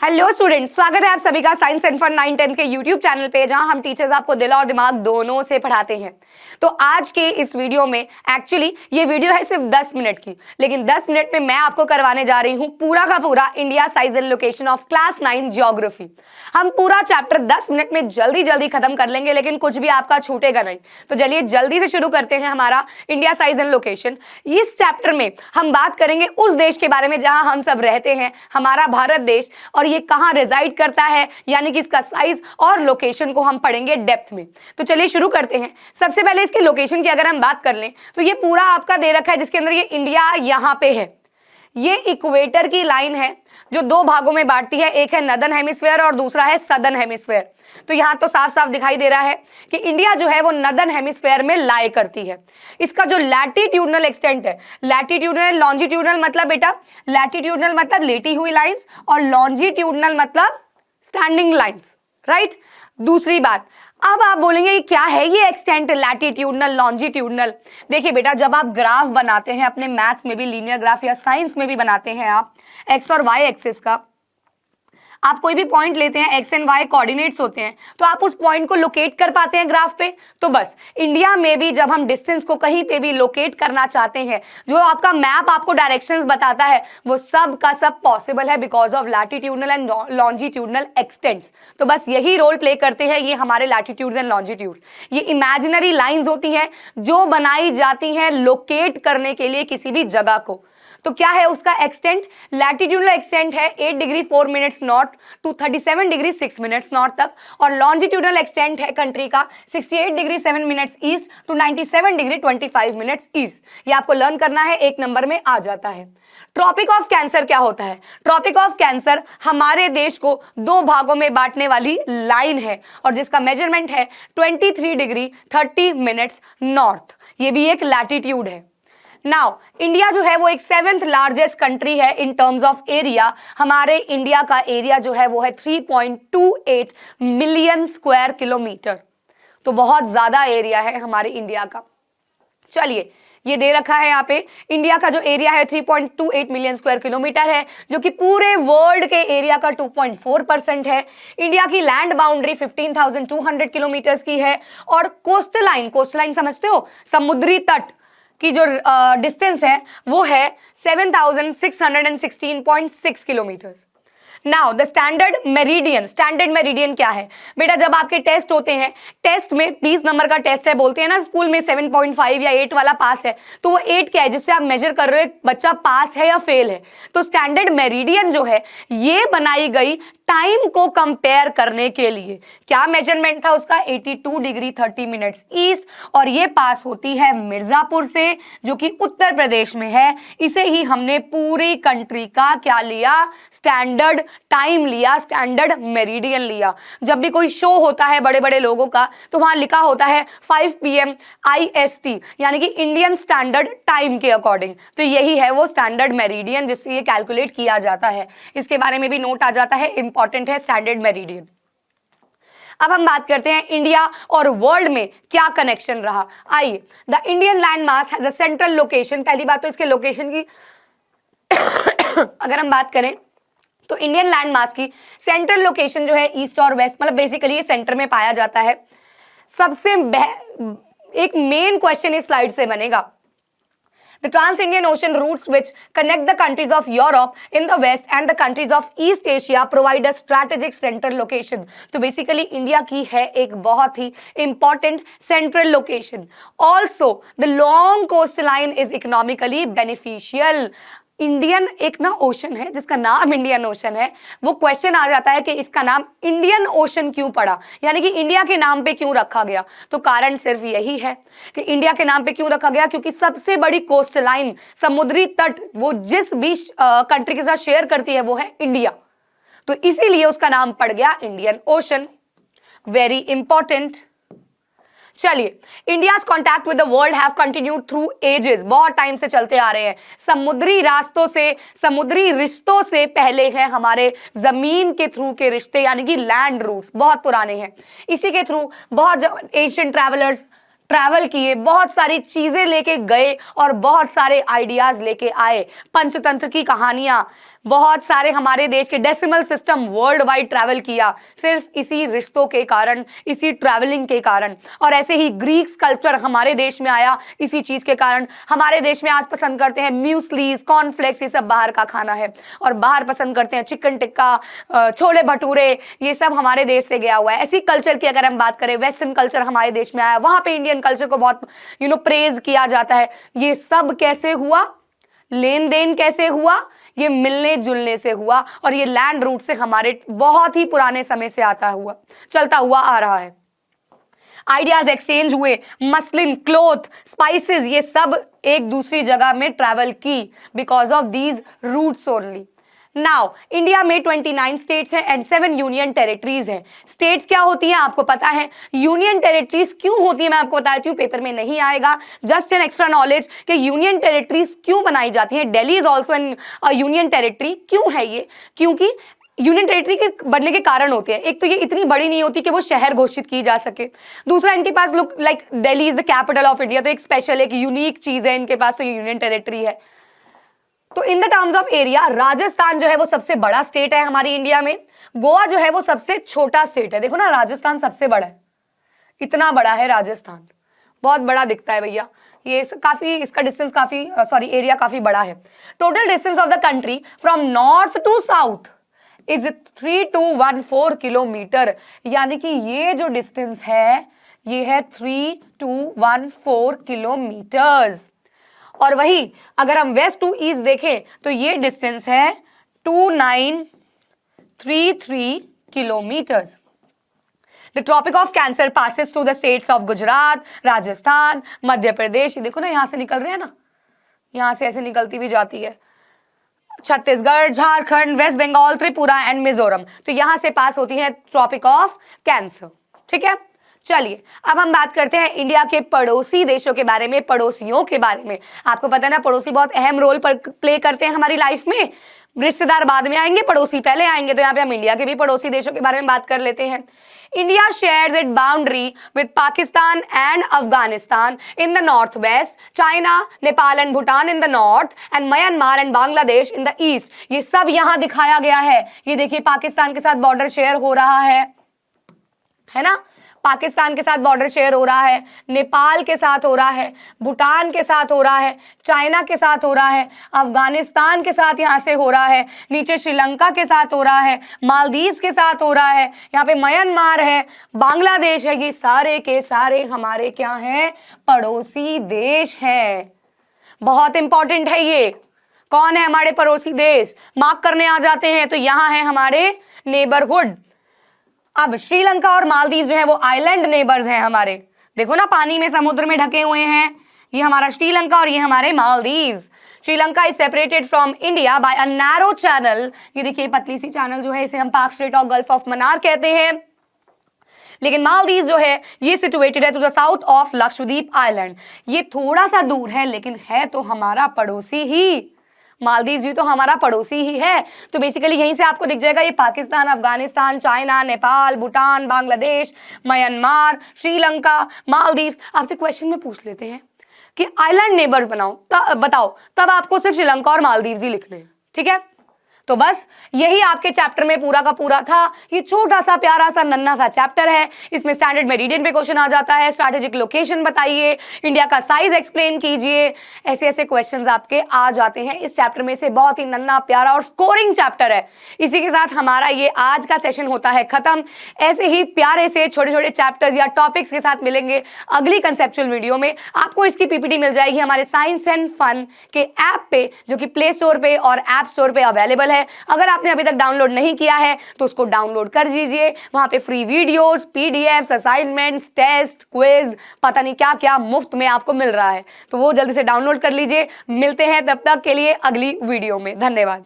Hello students, स्वागत है आप सभी का साइंस एंड फन 9-10 के यूट्यूब चैनल पे, जहां हम टीचर्स आपको दिल और दिमाग दोनों से पढ़ाते हैं। तो आज के इस वीडियो में एक्चुअली ये वीडियो है सिर्फ 10 मिनट की, लेकिन 10 मिनट में मैं आपको करवाने जा रही हूँ पूरा का पूरा India size and location of class 9 geography. हम पूरा चैप्टर 10 मिनट में जल्दी जल्दी खत्म कर लेंगे, लेकिन कुछ भी आपका छूटेगा नहीं। तो चलिए जल्दी से शुरू करते हैं हमारा इंडिया साइज एंड लोकेशन। इस चैप्टर में हम बात करेंगे उस देश के बारे में जहां हम सब रहते हैं, हमारा भारत देश, और ये कहां रेजाइड करता है, यानी कि इसका साइज और लोकेशन को हम पढ़ेंगे डेप्थ में। तो चलिए शुरू करते हैं। सबसे पहले इसके लोकेशन की अगर हम बात कर लें तो ये पूरा आपका दे रखा है, जिसके अंदर ये इंडिया यहां पे है। ये इक्वेटर की लाइन है जो दो भागों में बांटती है, एक है नॉर्दर्न हेमिस्फीयर और दूसरा है सदर्न हेमिस्फीयर। तो यहां तो साफ साफ दिखाई दे रहा है कि इंडिया जो है वो नॉर्दर्न हेमिस्फीयर में लाई करती है। इसका जो लैटिट्यूडनल एक्सटेंट है, लैटिट्यूडनल लॉन्जिट्यूडनल मतलब बेटा, लैटिट्यूडनल मतलब लेटी हुई लाइंस और लॉन्जिट्यूडनल मतलब स्टैंडिंग लाइंस, राइट। दूसरी बात, अब आप बोलेंगे क्या है ये एक्सटेंट लैटिट्यूडनल लॉन्जिट्यूडनल। देखिए बेटा, जब आप ग्राफ बनाते हैं अपने मैथ्स में भी, लीनियर ग्राफ या साइंस में भी बनाते हैं आप, एक्स और वाई एक्सिस का, आप कोई भी पॉइंट लेते हैं, एक्स एंड वाई कोऑर्डिनेट्स होते हैं, तो आप उस पॉइंट को लोकेट कर पाते हैं ग्राफ पे। तो बस इंडिया में भी जब हम डिस्टेंस को कहीं पे भी लोकेट करना चाहते हैं, जो आपका मैप आपको डायरेक्शंस बताता है, वो सब का सब पॉसिबल है because of latitudinal and longitudinal extents. तो बस यही रोल प्ले करते हैं ये हमारे लैटिट्यूड्स एंड लॉन्जिट्यूड्स। ये इमेजिनरी लाइंस होती हैं जो बनाई जाती हैं लोकेट करने के लिए किसी भी जगह को। तो क्या है उसका एक्सटेंट? लैटिट्यूडनल एक्सटेंट है 8 degree 4 minutes north to 37 degree 6 minutes north तक, और लॉन्जिट्यूडनल एक्सटेंट है कंट्री का 68 degree 7 minutes east to 97 degree 25 minutes east. ये आपको लर्न करना है, एक नंबर में आ जाता है। ट्रॉपिक ऑफ कैंसर क्या होता है? ट्रॉपिक ऑफ कैंसर हमारे देश को दो भागों में बांटने वाली लाइन है, और जिसका मेजरमेंट है 23 डिग्री 30 मिनट्स नॉर्थ। ये भी एक लैटिट्यूड है। नाउ इंडिया जो है वो एक 7th लार्जेस्ट कंट्री है इन टर्म्स ऑफ एरिया। हमारे इंडिया का एरिया जो है वो है 3.28 मिलियन स्क्वायर किलोमीटर। तो बहुत ज्यादा एरिया है हमारे इंडिया का। चलिए, ये दे रखा है यहाँ पे, इंडिया का जो एरिया है 3.28 मिलियन स्क्वायर किलोमीटर है, जो कि पूरे वर्ल्ड के एरिया का 2.4% है। इंडिया की लैंड बाउंड्री 15,200 किलोमीटर की है, और कोस्टलाइन, कोस्टलाइन समझते हो, समुद्री तट की जो डिस्टेंस है वो है 7,616.6 kilometres. Now the standard meridian. Standard meridian क्या है बेटा? जब आपके टेस्ट होते हैं, टेस्ट में 20 नंबर का टेस्ट है, बोलते हैं ना स्कूल में 7.5 या 8 वाला पास है, तो वो 8 क्या है जिससे आप मेजर कर रहे हो एक बच्चा पास है या फेल है। तो स्टैंडर्ड मेरिडियन जो है ये बनाई गई टाइम को कंपेयर करने के लिए। क्या मेजरमेंट था उसका? 82 डिग्री 30 मिनट्स ईस्ट, और ये पास होती है मिर्जापुर से, जो कि उत्तर प्रदेश में है। इसे ही हमने पूरी कंट्री का क्या लिया? स्टैंडर्ड टाइम लिया, स्टैंडर्ड मेरिडियन लिया। जब भी कोई शो होता है बड़े बड़े लोगों का, तो वहां लिखा होता है 5 PM IST, यानी कि इंडियन स्टैंडर्ड टाइम के अकॉर्डिंग। तो यही है वो स्टैंडर्ड मेरिडियन जिससे ये कैलकुलेट किया जाता है। इसके बारे में भी नोट आ जाता है, इंपॉर्टेंट है स्टैंडर्ड मेरिडियन। अब हम बात करते हैं इंडिया और वर्ल्ड में क्या कनेक्शन रहा। आइए, the Indian land mass has a central location. पहली बात तो इसके लोकेशन की अगर हम बात करें तो इंडियन लैंड मास की सेंट्रल लोकेशन जो है ईस्ट और वेस्ट, मतलब बेसिकली ये सेंटर में पाया जाता है। सबसे एक मेन क्वेश्चन इस स्लाइड से बनेगा, the trans-Indian ocean routes which connect the countries of Europe in the west and the countries of East Asia provide a strategic central location। तो basically इंडिया की है एक बहुत ही important central location। Also the long coastline is economically beneficial। Indian एक ना ocean है जिसका नाम इंडियन ओशन है, वो क्वेश्चन आ जाता है कि इसका नाम इंडियन ओशन क्यों पड़ा, यानी कि इंडिया के नाम पे क्यों रखा गया। तो कारण सिर्फ यही है कि इंडिया के नाम पे क्यों रखा गया, क्योंकि सबसे बड़ी कोस्ट लाइन, समुद्री तट, वो जिस भी कंट्री के साथ शेयर करती है वो है इंडिया। तो इसीलिए उसका नाम पड़ गया इंडियन ओशन। Very important. चलिए, India's contact with the world have continued through ages. बहुत टाइम से चलते आ रहे हैं। समुद्री रास्तों से, समुद्री रिश्तों से पहले है हमारे जमीन के थ्रू के रिश्ते, यानी कि लैंड रूट्स बहुत पुराने हैं। इसी के थ्रू बहुत एशियन ट्रैवलर्स ट्रैवल किए, बहुत सारी चीजें लेके गए और बहुत सारे आइडियाज लेके आए। पंचतंत्र की कहानियां, बहुत सारे हमारे देश के decimal system world wide travel किया सिर्फ इसी रिश्तों के कारण, इसी ट्रैवलिंग के कारण। और ऐसे ही ग्रीक कल्चर हमारे देश में आया इसी चीज के कारण। हमारे देश में आज पसंद करते हैं म्यूस्लीज, कॉर्नफ्लेक्स, ये सब बाहर का खाना है। और बाहर पसंद करते हैं चिकन टिक्का, छोले भटूरे, ये सब हमारे देश से गया हुआ है। ऐसी कल्चर की अगर हम बात करें, वेस्टर्न कल्चर हमारे देश में आया, वहां पे इंडियन कल्चर को बहुत प्रेज किया जाता है। ये सब कैसे हुआ, लेन देन कैसे हुआ, ये मिलने जुलने से हुआ। और ये लैंड रूट से हमारे बहुत ही पुराने समय से चलता हुआ आ रहा है। आइडियाज एक्सचेंज हुए, मसलिन, क्लोथ, स्पाइसेस, ये सब एक दूसरी जगह में ट्रैवल की because of these routes only. Now India में 29 स्टेट्स हैं एंड 7 यूनियन टेरिटरीज हैं। स्टेट्स क्या होती हैं आपको पता है, यूनियन टेरिटरीज क्यों होती है मैं आपको बताती हूँ, पेपर में नहीं आएगा, जस्ट एन एक्स्ट्रा नॉलेज कि यूनियन टेरिटरीज क्यों बनाई जाती हैं। Delhi is also an union territory. क्यों है ये, क्योंकि यूनियन टेरिटरी के बनने के कारण होते हैं। एक तो ये इतनी बड़ी नहीं होती कि वो शहर घोषित की जा सके, दूसरा इनके पास look like Delhi is the capital of India, तो एक स्पेशल, एक यूनिक चीज है इनके पास, तो ये यूनियन टेरिटरी है। तो in the terms of area, Rajasthan जो है वो सबसे बड़ा स्टेट है हमारी इंडिया में, गोवा जो है वो सबसे छोटा स्टेट है। देखो ना, राजस्थान सबसे बड़ा है, इतना बड़ा है राजस्थान, बहुत बड़ा दिखता है भैया। ये काफी, इसका डिस्टेंस काफी, सॉरी एरिया काफी बड़ा है। Total distance of the country from north to south is 3214 kilometre, यानी कि ये जो डिस्टेंस है ये है 3214 किलोमीटर्स। और वही अगर हम वेस्ट टू ईस्ट देखें तो ये डिस्टेंस है 2933 kilometres. The Tropic of Cancer passes through the states of Gujarat, Rajasthan, Madhya Pradesh, ये देखो ना यहां से निकल रहे हैं ना, यहां से ऐसे निकलती भी जाती है, छत्तीसगढ़, झारखंड, वेस्ट बंगाल, त्रिपुरा एंड मिजोरम, तो यहां से पास होती है ट्रॉपिक ऑफ कैंसर। ठीक है, चलिए अब हम बात करते हैं इंडिया के पड़ोसी देशों के बारे में, पड़ोसियों के बारे में। आपको पता है ना, पड़ोसी बहुत अहम रोल प्ले करते हैं हमारी लाइफ में। रिश्तेदार बाद में आएंगे, पड़ोसी पहले आएंगे, तो यहाँ पे हम इंडिया के भी पड़ोसी देशों के बारे में बात कर लेते हैं। India shares it boundary with Pakistan and Afghanistan in the north west, China, Nepal and Bhutan in the north and Myanmar and Bangladesh in the east. ये सब यहाँ दिखाया गया है। ये देखिए पाकिस्तान के साथ बॉर्डर शेयर हो रहा है ना, पाकिस्तान के साथ बॉर्डर शेयर हो रहा है, नेपाल के साथ हो रहा है, भूटान के साथ हो रहा है, चाइना के साथ हो रहा है, अफगानिस्तान के साथ यहाँ से हो रहा है, नीचे श्रीलंका के साथ हो रहा है, मालदीव्स के साथ हो रहा है, यहाँ पे म्यांमार है, बांग्लादेश है। ये सारे के सारे हमारे क्या हैं, पड़ोसी देश हैं। बहुत इंपॉर्टेंट है ये। कौन है हमारे पड़ोसी देश, मार्क करने आ जाते हैं, तो यहाँ है हमारे नेबरहुड। अब श्रीलंका और मालदीव जो है वो आइलैंड नेबर्स हैं हमारे। देखो ना, पानी में, समुद्र में ढके हुए हैं। ये हमारा श्रीलंका और ये हमारे Maldives. Sri Lanka is separated from India by a narrow channel. ये देखिए पतली सी चैनल जो है, इसे हम Palk strait of gulf of Mannar कहते हैं। लेकिन मालदीव जो है ये सिचुएटेड है to the south of Lakshadweep island. ये थोड़ा सा दूर है लेकिन है तो हमारा पड़ोसी ही। मालदीव जी तो हमारा पड़ोसी ही है। तो बेसिकली यहीं से आपको दिख जाएगा ये पाकिस्तान, अफगानिस्तान, चाइना, नेपाल, भूटान, बांग्लादेश, म्यांमार, श्रीलंका, मालदीव्स। आपसे क्वेश्चन में पूछ लेते हैं कि आइलैंड नेबर्स बताओ, तब आपको सिर्फ श्रीलंका और मालदीव्स ही लिखने हैं। ठीक है, तो बस यही आपके चैप्टर में पूरा का पूरा था। ये छोटा सा प्यारा सा नन्ना सा चैप्टर है। इसमें स्टैंडर्ड मेरिडियन पे क्वेश्चन आ जाता है, स्ट्रैटेजिक लोकेशन बताइए, इंडिया का साइज एक्सप्लेन कीजिए, ऐसे ऐसे क्वेश्चंस आपके आ जाते हैं इस चैप्टर में से। बहुत ही नन्ना प्यारा और स्कोरिंग चैप्टर है। इसी के साथ हमारा ये आज का सेशन होता है खत्म। ऐसे ही प्यारे से छोटे छोटे चैप्टर्स या टॉपिक्स के साथ मिलेंगे अगली कंसेप्चुअल वीडियो में। आपको इसकी पीपीटी मिल जाएगी हमारे साइंस एंड फन के ऐप पे, जो कि प्ले स्टोर पे और ऐप स्टोर पे अवेलेबल है। अगर आपने अभी तक डाउनलोड नहीं किया है तो उसको डाउनलोड कर दीजिए। वहां पे free videos, PDFs, assignments, test, quiz, पता नहीं क्या क्या मुफ्त में आपको मिल रहा है, तो वो जल्दी से डाउनलोड कर लीजिए। मिलते हैं तब तक के लिए अगली वीडियो में। धन्यवाद।